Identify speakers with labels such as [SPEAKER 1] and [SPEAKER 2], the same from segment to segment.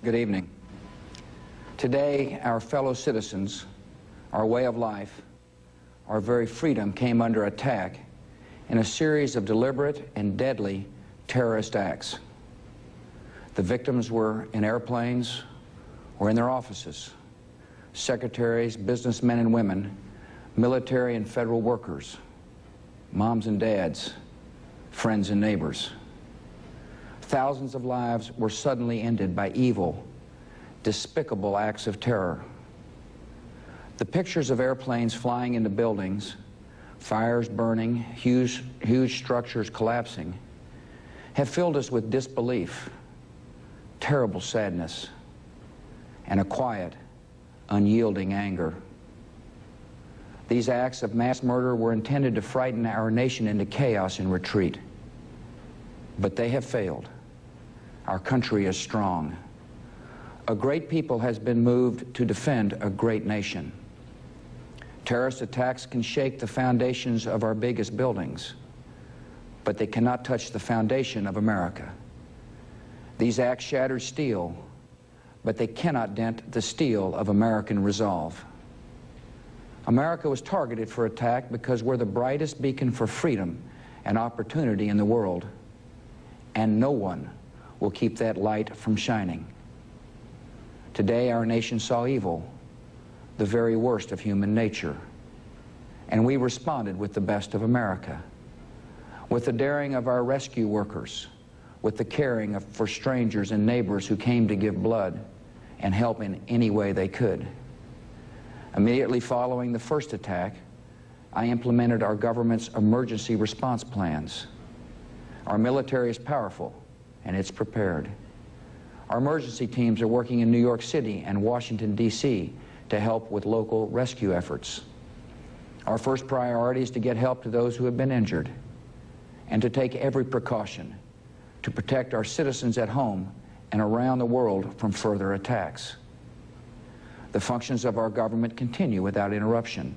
[SPEAKER 1] Good evening. Today, our fellow citizens, our way of life, our very freedom came under attack in a series of deliberate and deadly terrorist acts. The victims were in airplanes or in their offices, secretaries, businessmen and women, military and federal workers, moms and dads, friends and neighbors. Thousands of lives were suddenly ended by evil, despicable acts of terror. The pictures of airplanes flying into buildings, fires burning, huge structures collapsing, have filled us with disbelief, terrible sadness, and a quiet, unyielding anger. These acts of mass murder were intended to frighten our nation into chaos and retreat. But they have failed. Our country is strong. A great people has been moved to defend a great nation. Terrorist attacks can shake the foundations of our biggest buildings, but they cannot touch the foundation of America. These acts shatter steel, but they cannot dent the steel of American resolve. America was targeted for attack because we're the brightest beacon for freedom and opportunity in the world, and no one will keep that light from shining. Today, our nation saw evil, the very worst of human nature, and we responded with the best of America, with the daring of our rescue workers, with the caring for strangers and neighbors who came to give blood and help in any way they could. Immediately following the first attack, I implemented our government's emergency response plans. Our military is powerful, and it's prepared. Our emergency teams are working in New York City and Washington, D.C. to help with local rescue efforts. Our first priority is to get help to those who have been injured and to take every precaution to protect our citizens at home and around the world from further attacks. The functions of our government continue without interruption.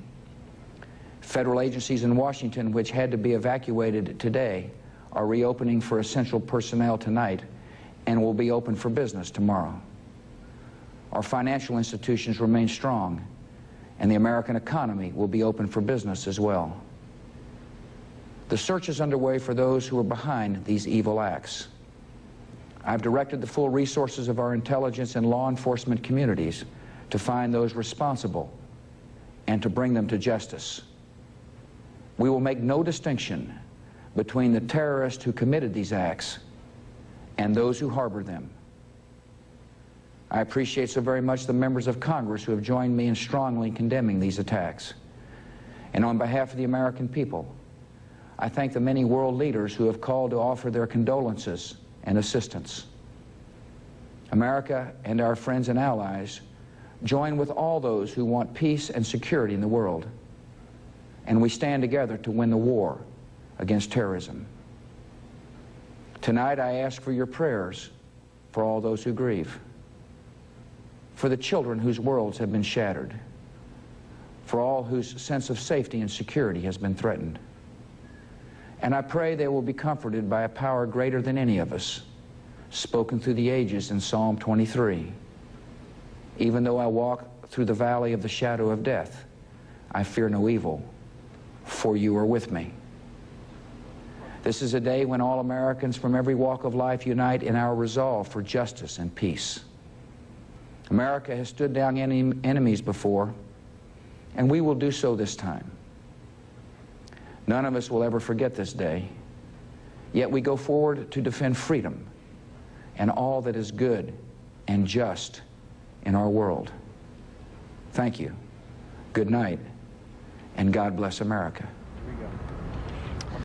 [SPEAKER 1] Federal agencies in Washington, which had to be evacuated today, are reopening for essential personnel tonight and will be open for business tomorrow. Our financial institutions remain strong, and the American economy will be open for business as well. The search is underway for those who are behind these evil acts. I've directed the full resources of our intelligence and law enforcement communities to find those responsible and to bring them to justice. We will make no distinction between the terrorists who committed these acts and those who harbor them. I appreciate so very much the members of Congress who have joined me in strongly condemning these attacks. And on behalf of the American people, I thank the many world leaders who have called to offer their condolences and assistance. America and our friends and allies join with all those who want peace and security in the world, and we stand together to win the war against terrorism. Tonight, I ask for your prayers for all those who grieve, for the children whose worlds have been shattered, for all whose sense of safety and security has been threatened. And I pray they will be comforted by a power greater than any of us, spoken through the ages in Psalm 23. Even though I walk through the valley of the shadow of death, I fear no evil, for you are with me. This is a day when all Americans from every walk of life unite in our resolve for justice and peace. America has stood down enemies before, and we will do so this time. None of us will ever forget this day, yet we go forward to defend freedom and all that is good and just in our world. Thank you. Good night, and God bless America.
[SPEAKER 2] Here we go.